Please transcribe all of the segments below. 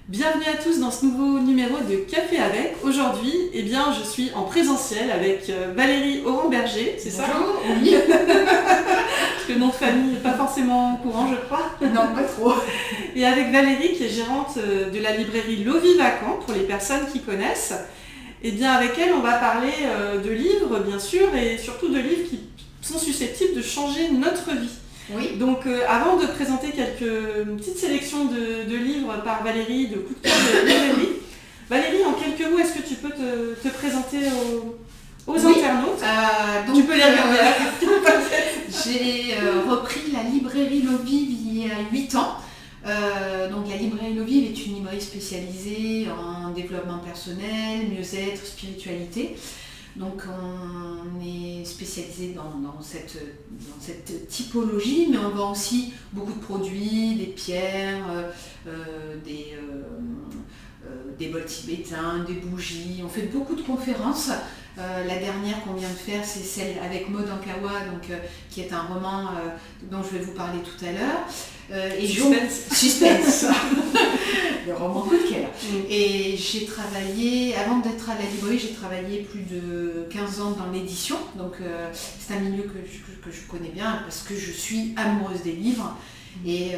Bienvenue à tous dans ce nouveau numéro de Café avec. Aujourd'hui, je suis en présentiel avec Valérie Oran-Berger, c'est ça? Bonjour, oui. Parce que le nom de famille n'est pas forcément courant, je crois. Non, pas trop. Et avec Valérie qui est gérante de la librairie Lovie Vacant, pour les personnes qui connaissent. Et bien avec elle, on va parler de livres, bien sûr, et surtout de livres qui sont susceptibles de changer notre vie. Oui. Donc avant de présenter une petites sélections de livres par Valérie, de coups de cœur de librairie, Valérie, en quelques mots, est-ce que tu peux te présenter aux internautes? Tu peux les regarder. J'ai repris la librairie Lovie il y a 8 ans. Donc la librairie Lovie est une librairie spécialisée en développement personnel, mieux-être, spiritualité. Donc on est spécialisé dans cette typologie, mais on vend aussi beaucoup de produits, des pierres, des bols tibétains, des bougies. On fait beaucoup de conférences. La dernière qu'on vient de faire, c'est celle avec Maud Ankawa, qui est un roman dont je vais vous parler tout à l'heure. Suspense. Le roman coup de cœur. Et j'ai travaillé, avant d'être à la librairie, j'ai travaillé plus de 15 ans dans l'édition. Donc c'est un milieu que je connais bien parce que je suis amoureuse des livres. Et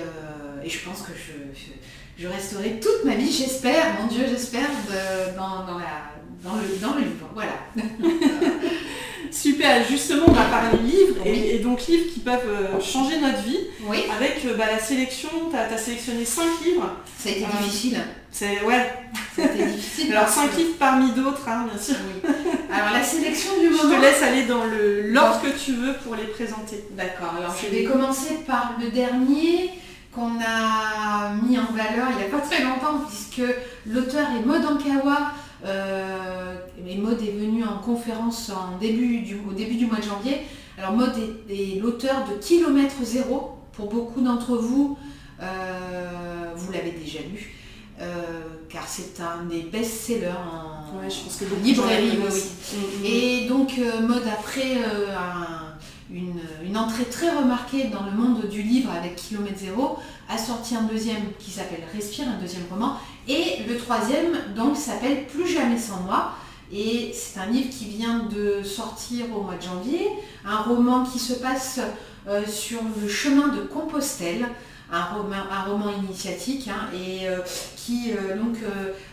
je pense que je resterai toute ma vie, j'espère, mon Dieu, j'espère, dans le livre. Voilà. Super, justement on va parler livres et donc livres qui peuvent changer notre vie. Oui. Avec la sélection, tu as sélectionné 5 livres. Ça a été difficile. Ça a été difficile. Alors 5 livres parmi d'autres, hein, bien sûr. Oui. Alors la sélection du moment... Je te laisse aller dans l'ordre que tu veux pour les présenter. D'accord, alors je vais commencer par le dernier qu'on a mis en valeur il n'y a pas très longtemps puisque l'auteur est Maud Ankawa. Et Maud est venue en conférence au début du mois de janvier. Alors Maud est l'auteur de Kilomètre Zéro. Pour beaucoup d'entre vous, vous l'avez déjà lu, car c'est un des best-sellers en librairie. Oui. Et donc Maud, après une entrée très remarquée dans le monde du livre avec Kilomètre Zéro, a sorti un deuxième qui s'appelle Respire, un deuxième roman, et le troisième donc s'appelle Plus jamais sans moi. Et c'est un livre qui vient de sortir au mois de janvier, un roman qui se passe sur le chemin de Compostelle, un roman initiatique, et qui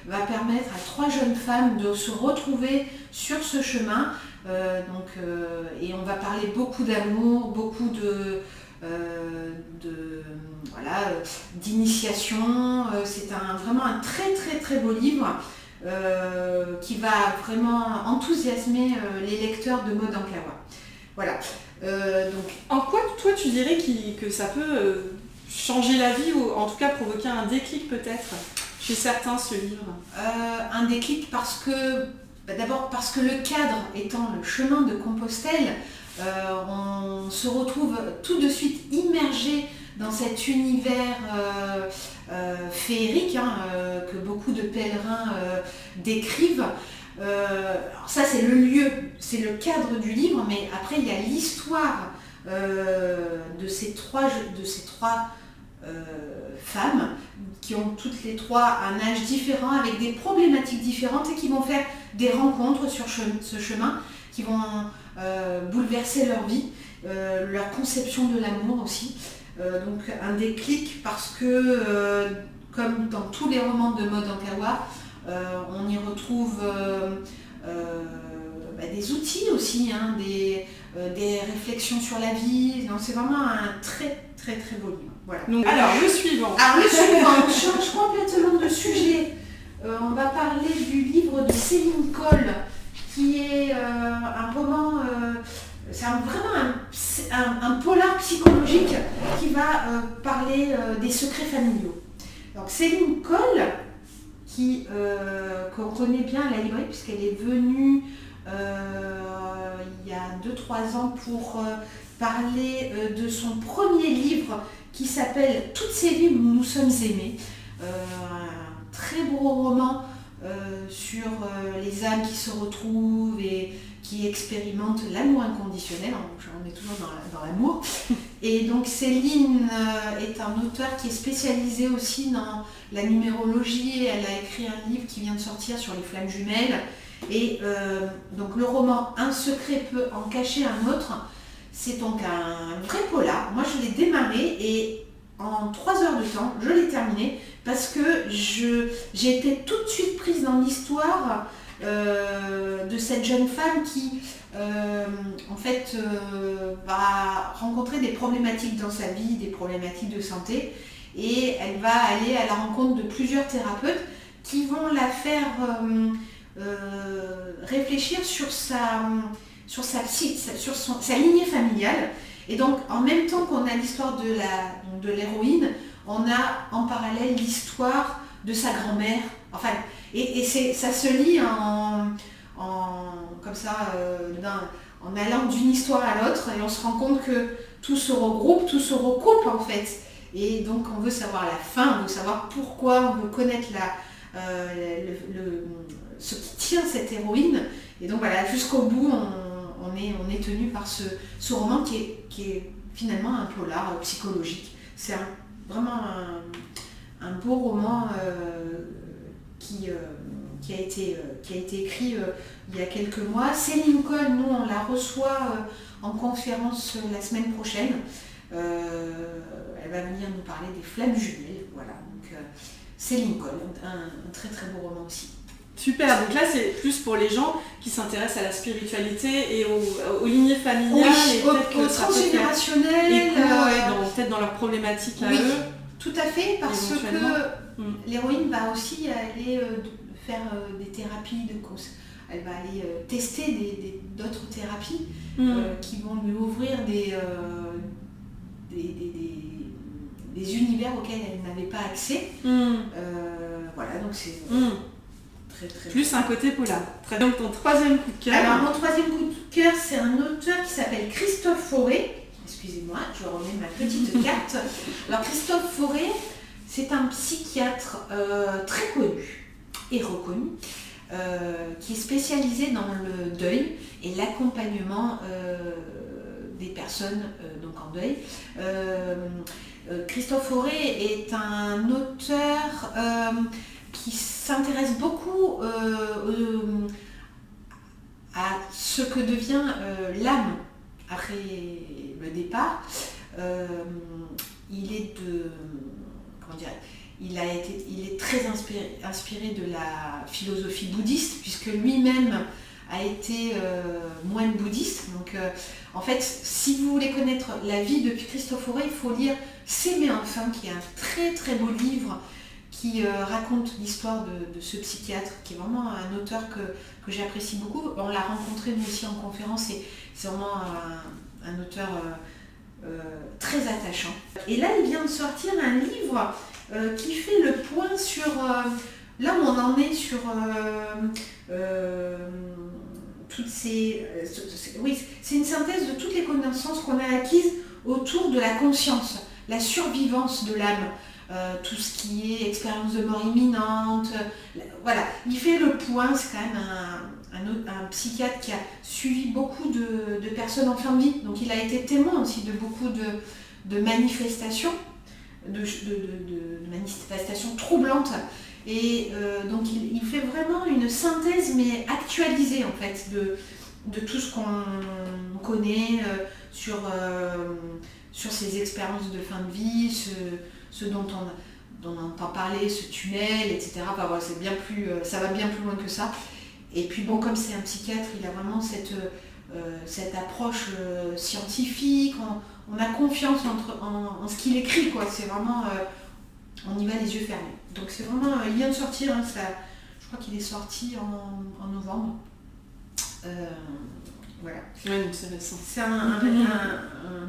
va permettre à 3 jeunes femmes de se retrouver sur ce chemin. Et on va parler beaucoup d'amour, beaucoup d'initiation. C'est vraiment un très très très beau livre qui va vraiment enthousiasmer les lecteurs de Maud Ankawa. Voilà. Donc, en quoi toi tu dirais que ça peut changer la vie ou en tout cas provoquer un déclic peut-être chez certains ce livre? Un déclic d'abord parce que le cadre étant le chemin de Compostelle, on se retrouve tout de suite immergé dans cet univers féerique que beaucoup de pèlerins décrivent. Alors ça c'est le lieu, c'est le cadre du livre, mais après il y a l'histoire de ces trois femmes qui ont toutes les 3 un âge différent, avec des problématiques différentes et qui vont faire des rencontres sur ce chemin, qui vont bouleverser leur vie, leur conception de l'amour aussi. Donc un déclic parce que, comme dans tous les romans de Maud Ankawa, on y retrouve des outils aussi, des réflexions sur la vie. Donc, c'est vraiment un très très très beau livre. Voilà. Donc, alors le suivant, on change complètement de sujet. On va parler du livre de Céline Coll, qui est un roman, c'est vraiment un polar psychologique qui va parler des secrets familiaux. Donc Céline Coll, qu'on connaît bien à la librairie puisqu'elle est venue il y a 2-3 ans pour parler de son premier livre qui s'appelle Toutes ces vies où nous sommes aimés. Un très beau roman sur les âmes qui se retrouvent et qui expérimente l'amour inconditionnel, on est toujours dans l'amour. Et donc Céline est un auteur qui est spécialisé aussi dans la numérologie. Elle a écrit un livre qui vient de sortir sur les flammes jumelles. Et donc le roman Un secret peut en cacher un autre, c'est donc un vrai polar. Moi je l'ai démarré et en 3 heures de temps, je l'ai terminé parce que j'ai été tout de suite prise dans l'histoire de cette jeune femme qui en fait va rencontrer des problématiques dans sa vie, des problématiques de santé, et elle va aller à la rencontre de plusieurs thérapeutes qui vont la faire réfléchir sur sa lignée familiale. Et donc en même temps qu'on a l'histoire de l'héroïne, on a en parallèle l'histoire de sa grand-mère. Enfin, et ça se lit comme ça, en allant d'une histoire à l'autre, et on se rend compte que tout se regroupe, tout se recoupe en fait. Et donc on veut savoir la fin, on veut savoir pourquoi, on veut connaître ce qui tient cette héroïne. Et donc voilà, jusqu'au bout, on est tenu par ce roman qui est finalement un polar psychologique. C'est vraiment un beau roman qui a été écrit il y a quelques mois. Céline Coll, nous on la reçoit en conférence la semaine prochaine. Elle va venir nous parler des flammes jumelles. Voilà, donc Céline Coll, un très très beau roman aussi. Super, donc là c'est plus pour les gens qui s'intéressent à la spiritualité et aux lignées familiales, oui, et au transgénérationnel, peut-être dans leurs problématiques à oui, eux. Tout à fait, parce que l'héroïne va aussi aller faire des thérapies, elle va aller tester d'autres thérapies qui vont lui ouvrir des univers auxquels elle n'avait pas accès. Voilà, donc c'est très, très plus un côté polar. Très bien. Donc ton troisième coup de cœur. Alors mon troisième coup de cœur, c'est un auteur qui s'appelle Christophe Fauré. Excusez-moi, je remets ma petite carte. Alors Christophe Fauré, c'est un psychiatre très connu et reconnu, qui est spécialisé dans le deuil et l'accompagnement des personnes donc en deuil. Christophe Fauré est un auteur qui s'intéresse beaucoup à ce que devient l'âme après le départ. Il est très inspiré de la philosophie bouddhiste, puisque lui-même a été moine bouddhiste. Donc en fait, si vous voulez connaître la vie de Christophe Fauré, il faut lire S'aimer enfin, qui est un très très beau livre qui raconte l'histoire de ce psychiatre, qui est vraiment un auteur que j'apprécie beaucoup. On l'a rencontré nous aussi en conférence, et c'est vraiment un auteur très attachant. Et là, il vient de sortir un livre qui fait le point sur là où on en est sur toutes ces... oui, c'est une synthèse de toutes les connaissances qu'on a acquises autour de la conscience, la survivance de l'âme, tout ce qui est expérience de mort imminente. Voilà, il fait le point. C'est quand même un psychiatre qui a suivi beaucoup de personnes en fin de vie, donc il a été témoin aussi de beaucoup de manifestations, de manifestations troublantes. Et donc il fait vraiment une synthèse, mais actualisée en fait, de tout ce qu'on connaît sur ces expériences de fin de vie, ce dont on entend parler, ce tunnel, etc. Enfin, voilà, ça va bien plus loin que ça. Et puis bon, comme c'est un psychiatre, il a vraiment cette approche scientifique, on a confiance en ce qu'il écrit, quoi. C'est vraiment... on y va les yeux fermés. Donc c'est vraiment... il vient de sortir, hein, je crois qu'il est sorti en novembre. Voilà. Ouais, donc c'est récent. C'est un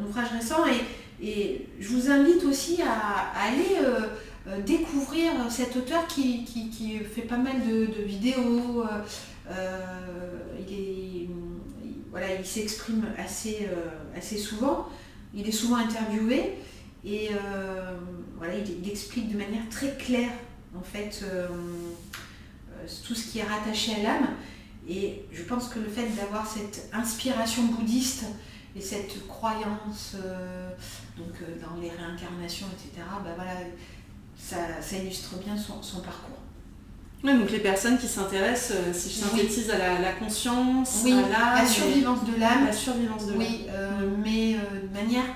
ouvrage récent, et je vous invite aussi à aller découvrir cet auteur qui fait pas mal de vidéos. Il s'exprime assez souvent, il est souvent interviewé, et il explique de manière très claire en fait tout ce qui est rattaché à l'âme. Et je pense que le fait d'avoir cette inspiration bouddhiste et cette croyance dans les réincarnations, etc., voilà, ça illustre bien son parcours. Oui, donc les personnes qui s'intéressent, si je synthétise, à la conscience, oui, à l'âme, la survivance de l'âme. La survivance de l'âme. Oui, mais de manière,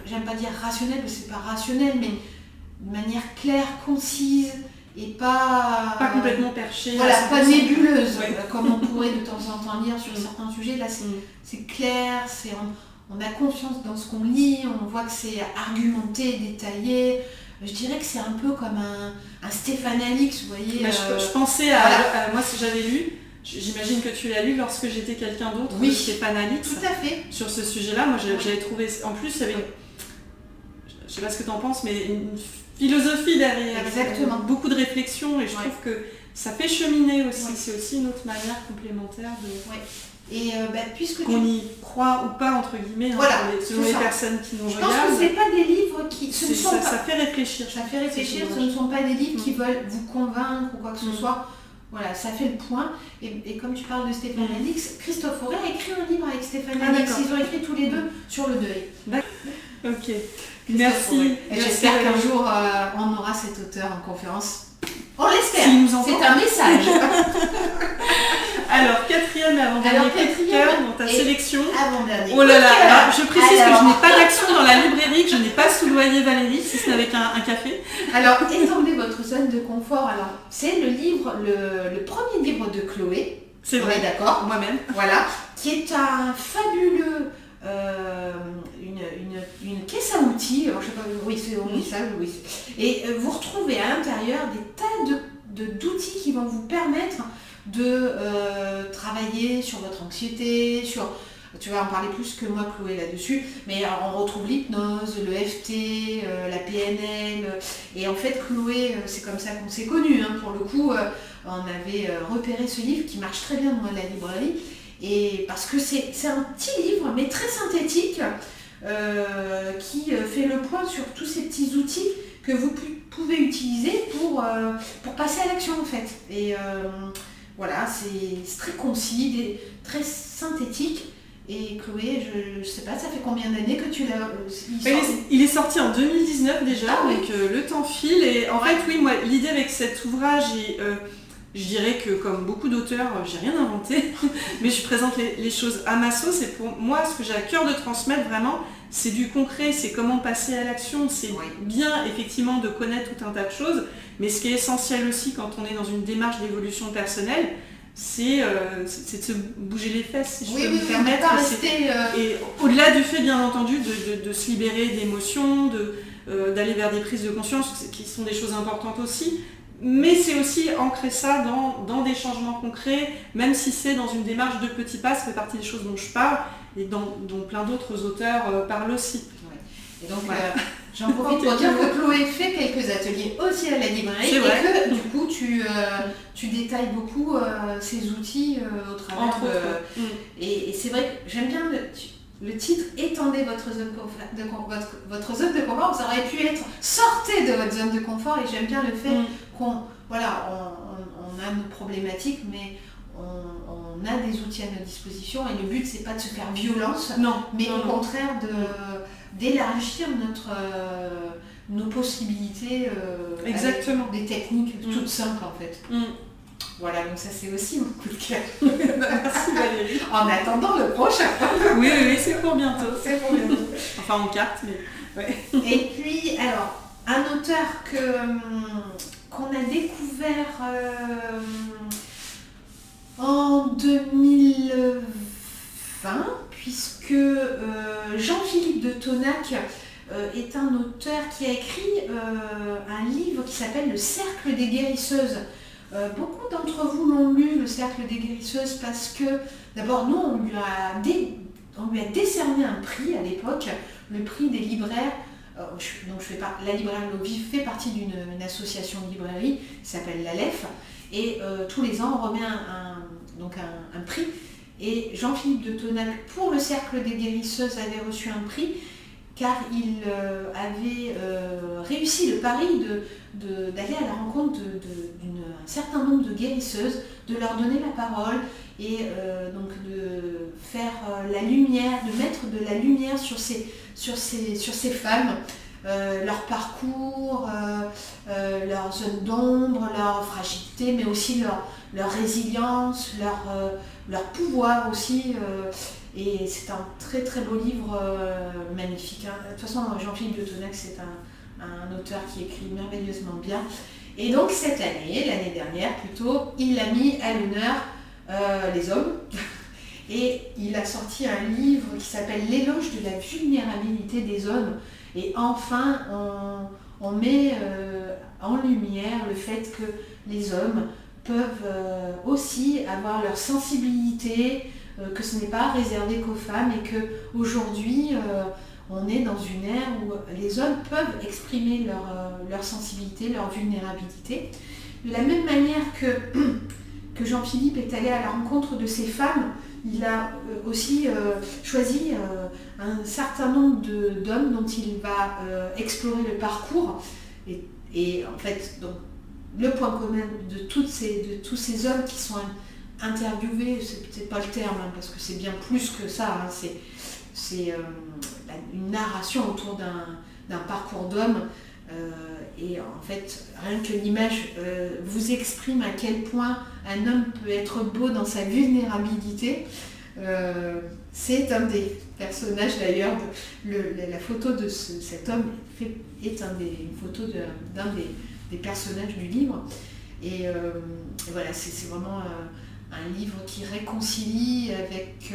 j'aime pas dire rationnelle, parce que c'est pas rationnel, mais de manière claire, concise, et pas complètement perchée. Voilà, pas nébuleuse, ouais. Comme on pourrait de temps en temps lire sur certains sujets. Là, c'est clair, on a confiance dans ce qu'on lit, on voit que c'est argumenté, détaillé. Je dirais que c'est un peu comme un Stéphane Alix, vous voyez. Je pensais à moi, si j'avais lu, j'imagine que tu l'as lu lorsque j'étais quelqu'un d'autre, oui, Stéphane Alix. Tout à fait. Sur ce sujet-là, moi j'avais trouvé, en plus il y avait, je sais pas ce que tu en penses, mais une philosophie derrière. Exactement. Beaucoup de réflexion, et je trouve que ça fait cheminer aussi, c'est aussi une autre manière complémentaire de... Ouais. Et puisque qu'on y croit ou pas, entre guillemets, voilà, selon les personnes qui nous regardent. Je pense que ce n'est pas des livres qui... Ça fait réfléchir. Ça fait réfléchir, ce ne sont pas des livres qui veulent vous convaincre ou quoi que ce soit. Voilà, ça fait le point. Et comme tu parles de Stéphane Alix, Christophe Auray a écrit un livre avec Stéphane Alix. Ils ont écrit tous les deux sur le deuil. Ok, merci. J'espère qu'un jour, on aura cet auteur en conférence. On l'espère, c'est un message. Alors, quatrième et avant-dernier cœur dans ta sélection. Avant-dernier. Oh là là, je précise que je n'ai pas d'action dans la librairie, que je n'ai pas soudoyé Valérie, si ce n'est avec un café. Alors, étendez votre zone de confort. Alors, c'est le premier livre de Chloé. C'est vrai, d'accord. Moi-même. Voilà, qui est un fabuleux... une caisse à outils, alors je sais pas, oui c'est ça, oui. Et vous retrouvez à l'intérieur des tas d'outils qui vont vous permettre de travailler sur votre anxiété, tu vas en parler plus que moi Chloé là-dessus, mais alors, on retrouve l'hypnose, le FT, la PNL, et en fait Chloé, c'est comme ça qu'on s'est connus, pour le coup, on avait repéré ce livre qui marche très bien dans la librairie. Et parce que c'est un petit livre, mais très synthétique, qui fait le point sur tous ces petits outils que vous pouvez utiliser pour passer à l'action en fait. Et voilà, c'est très concis, très synthétique. Et Chloé, je sais pas, ça fait combien d'années que tu l'as... Il est sorti en 2019 déjà, donc le temps file. Et en fait, oui, moi, l'idée avec cet ouvrage est... je dirais que comme beaucoup d'auteurs, j'ai rien inventé, mais je présente les choses à ma sauce, et pour moi, ce que j'ai à cœur de transmettre vraiment, c'est du concret, c'est comment passer à l'action, c'est bien effectivement de connaître tout un tas de choses, mais ce qui est essentiel aussi quand on est dans une démarche d'évolution personnelle, c'est de se bouger les fesses, si je peux me permettre. Et au-delà du fait, bien entendu, de se libérer d'émotions, d'aller vers des prises de conscience, qui sont des choses importantes aussi, mais c'est aussi ancrer ça dans des changements concrets, même si c'est dans une démarche de petits pas, ça fait partie des choses dont je parle, et dont plein d'autres auteurs parlent aussi. Et donc, j'en profite pour dire que Chloé fait quelques ateliers aussi à la librairie, et que du coup tu détailles beaucoup ces outils au travers Et c'est vrai que j'aime bien le titre « Étendez votre zone de confort », ça aurait pu être « Sortez de votre zone de confort », et j'aime bien le fait qu'on a nos problématiques, mais on a des outils à notre disposition, et le but c'est pas de se faire violence, mais au contraire d'élargir nos possibilités exactement, avec des techniques toutes simples en fait. Voilà, donc ça c'est aussi mon coup de cœur. Merci Valérie. En attendant le prochain. Oui, c'est pour bientôt. Enfin en carte, mais ouais. Et puis, alors, un auteur qu'on a découvert en 2020, puisque Jean-Philippe de Tonac est un auteur qui a écrit un livre qui s'appelle Le Cercle des guérisseuses. Beaucoup d'entre vous l'ont lu, Le Cercle des guérisseuses, parce que d'abord nous on lui a décerné un prix à l'époque, le prix des libraires. La librairie Lovive fait partie d'une association de librairie qui s'appelle l'ALEF, et tous les ans on remet un prix. Et Jean-Philippe de Tonac, pour Le Cercle des guérisseuses, avait reçu un prix car il avait réussi le pari d'aller à la rencontre d'un certain nombre de guérisseuses, de leur donner la parole et donc de faire la lumière, de mettre de la lumière sur ces femmes, leur parcours, leur zone d'ombre, leur fragilité, mais aussi leur résilience, leur pouvoir aussi. Et c'est un très très beau livre, magnifique. Hein. De toute façon, Jean-Philippe de Tonac, c'est un auteur qui écrit merveilleusement bien. Et donc cette année, l'année dernière plutôt, il a mis à l'honneur les hommes. Et il a sorti un livre qui s'appelle L'éloge de la vulnérabilité des hommes. Et enfin, on met en lumière le fait que les hommes peuvent aussi avoir leur sensibilité, que ce n'est pas réservé qu'aux femmes et qu'aujourd'hui, on est dans une ère où les hommes peuvent exprimer leur sensibilité, leur vulnérabilité. De la même manière que Jean-Philippe est allé à la rencontre de ces femmes, il a aussi choisi un certain nombre d'hommes dont il va explorer le parcours. Et en fait, donc, le point commun de tous ces hommes qui sont interviewés, c'est peut-être pas le terme, hein, parce que c'est bien plus que ça, hein, c'est une narration autour d'un parcours d'homme. Et en fait, rien que l'image vous exprime à quel point un homme peut être beau dans sa vulnérabilité. C'est un des personnages d'ailleurs, la photo de cet homme est une photo d'un des personnages du livre. Et voilà, c'est vraiment un livre qui réconcilie avec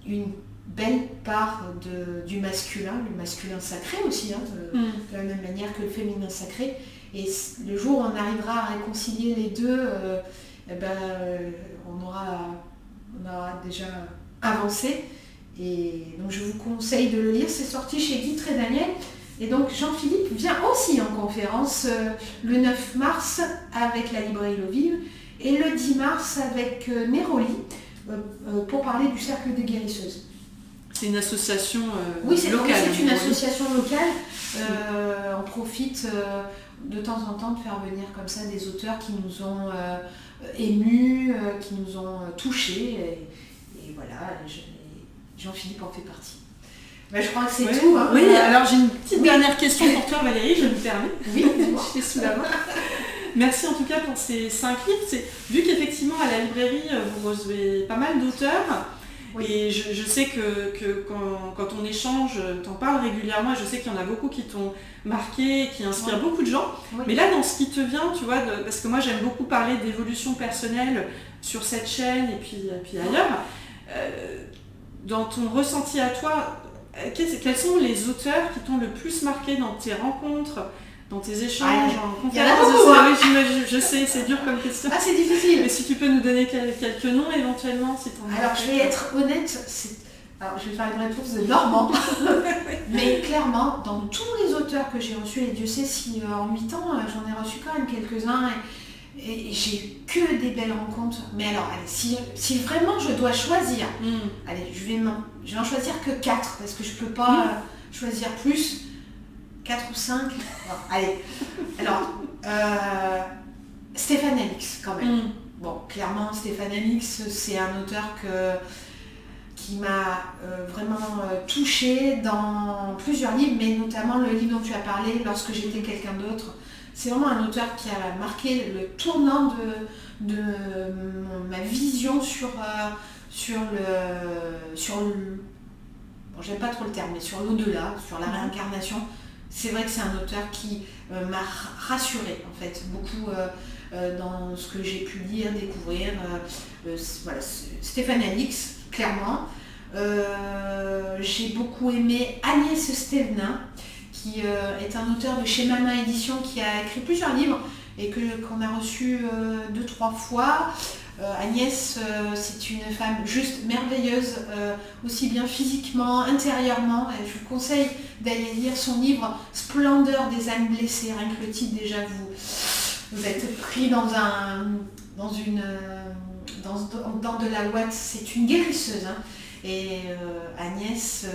une belle part du masculin, le masculin sacré aussi, hein, de la même manière que le féminin sacré. Et le jour où on arrivera à réconcilier les deux, on aura déjà avancé. Et donc je vous conseille de le lire, c'est sorti chez Guy Trédaniel. Et donc Jean-Philippe vient aussi en conférence le 9 mars avec la librairie Lovive et le 10 mars avec Néroli pour parler du Cercle des Guérisseuses. C'est une association oui, locale. Oui, c'est une association locale. On profite de temps en temps de faire venir comme ça des auteurs qui nous ont émus, qui nous ont touchés. Et voilà, Jean-Philippe en fait partie. Je crois que c'est tout. Hein. Oui, alors j'ai une petite dernière question pour toi Valérie, je me permets. Oui, je suis sous la main. Merci en tout cas pour ces 5 livres. Vu qu'effectivement à la librairie, vous recevez pas mal d'auteurs. Oui. Et je sais que quand on échange, t'en parles régulièrement, et je sais qu'il y en a beaucoup qui t'ont marqué, qui inspirent beaucoup de gens. Oui. Mais là, dans ce qui te vient, tu vois, parce que moi j'aime beaucoup parler d'évolution personnelle sur cette chaîne et puis ailleurs, dans ton ressenti à toi, quels sont les auteurs qui t'ont le plus marqué dans tes rencontres, dans tes échanges, en conférence? Je sais, c'est dur comme question. Ah, c'est difficile. Mais si tu peux nous donner quelques noms éventuellement, si t'en as. Alors, je vais être honnête, alors je vais faire une réponse de Normand. Mais clairement, dans tous les auteurs que j'ai reçus, et Dieu sait si en 8 ans, j'en ai reçu quand même quelques-uns, et j'ai eu que des belles rencontres. Mais alors, allez, si vraiment je dois choisir, allez, je vais en choisir que 4, parce que je peux pas choisir plus. 4 ou 5. Bon, allez. Alors, Stéphane Alix, quand même. Bon, clairement, Stéphane Alix, c'est un auteur qui m'a vraiment touchée dans plusieurs livres, mais notamment le livre dont tu as parlé, Lorsque j'étais quelqu'un d'autre. C'est vraiment un auteur qui a marqué le tournant de ma vision sur bon, j'aime pas trop le terme, mais sur l'au-delà, sur la réincarnation. C'est vrai que c'est un auteur qui m'a rassurée, en fait, beaucoup dans ce que j'ai pu lire, découvrir. Voilà, Stéphane Alix, clairement. J'ai beaucoup aimé Agnès Stevenin, qui est un auteur de chez Mama Édition, qui a écrit plusieurs livres et qu'on a reçu 2-3 fois. Agnès, c'est une femme juste merveilleuse, aussi bien physiquement, intérieurement. Et je vous conseille d'aller lire son livre Splendeur des âmes blessées. Rien que le titre, déjà, vous êtes pris dans de la ouate. C'est une guérisseuse. Hein. Et Agnès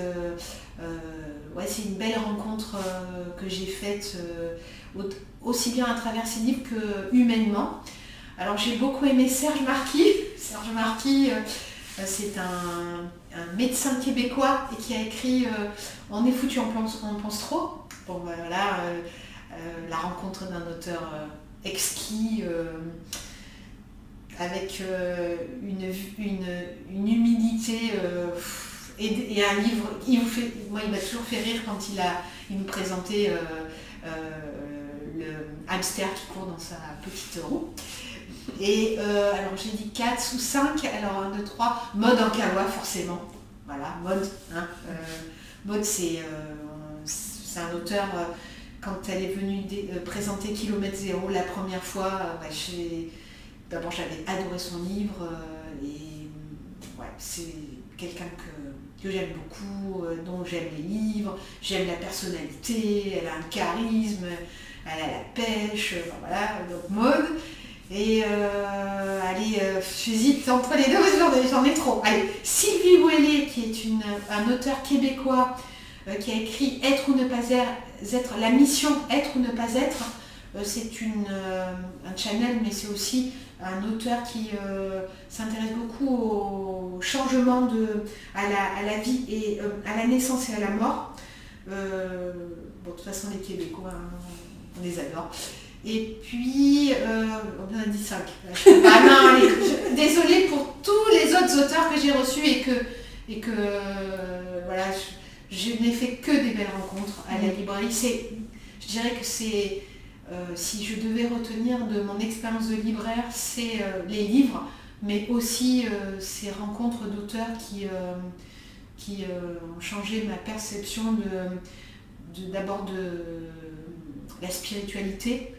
Ouais, c'est une belle rencontre que j'ai faite aussi bien à travers ses livres que humainement. Alors j'ai beaucoup aimé Serge Marquis. Serge Marquis, c'est un médecin québécois et qui a écrit On est foutu, on pense trop. Bon voilà, la rencontre d'un auteur exquis, avec une humilité et un livre. Moi, il m'a toujours fait rire quand il nous présentait le hamster qui court dans sa petite roue. Et alors j'ai dit 4 ou 5, alors 1, 2, 3, Maud Ankawa forcément. Voilà, Maud. Hein, Maud c'est un auteur, quand elle est venue présenter Kilomètre Zéro la première fois, d'abord j'avais adoré son livre et ouais, c'est quelqu'un que j'aime beaucoup, dont j'aime les livres, j'aime la personnalité, elle a un charisme, elle a la pêche, voilà, donc Maud. Et allez, j'hésite entre les deux, j'en ai trop. Allez, Sylvie Ouellet, qui est un auteur québécois qui a écrit Être ou ne pas être, la mission Être ou ne pas être. C'est un channel, mais c'est aussi un auteur qui s'intéresse beaucoup au changement à la vie et à la naissance et à la mort. Bon, de toute façon, les Québécois, on les adore. Et puis, on en a dit 5. Ah non, allez, désolée pour tous les autres auteurs que j'ai reçus et que voilà, je n'ai fait que des belles rencontres à la librairie. Je dirais que c'est, si je devais retenir de mon expérience de libraire, c'est les livres, mais aussi ces rencontres d'auteurs qui ont changé ma perception d'abord de la spiritualité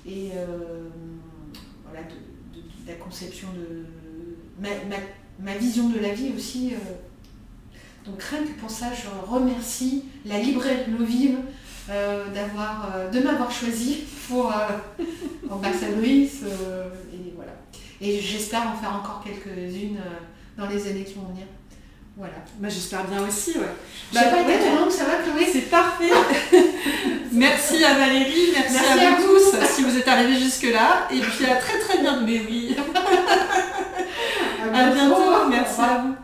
et voilà, de la conception de ma vision de la vie aussi. Donc rien que pour ça, je remercie la librairie L'Eau Vive de m'avoir choisi pour ambassadrice. Et voilà. Et j'espère en faire encore quelques-unes dans les années qui vont venir. Voilà. Bah, j'espère bien aussi, ouais. J'ai pas été trop longue, ça va Chloé? C'est parfait. Merci à Valérie, merci à vous tous si vous êtes arrivés jusque-là. Et puis à très très bientôt. Mais oui. À bientôt. Merci à vous.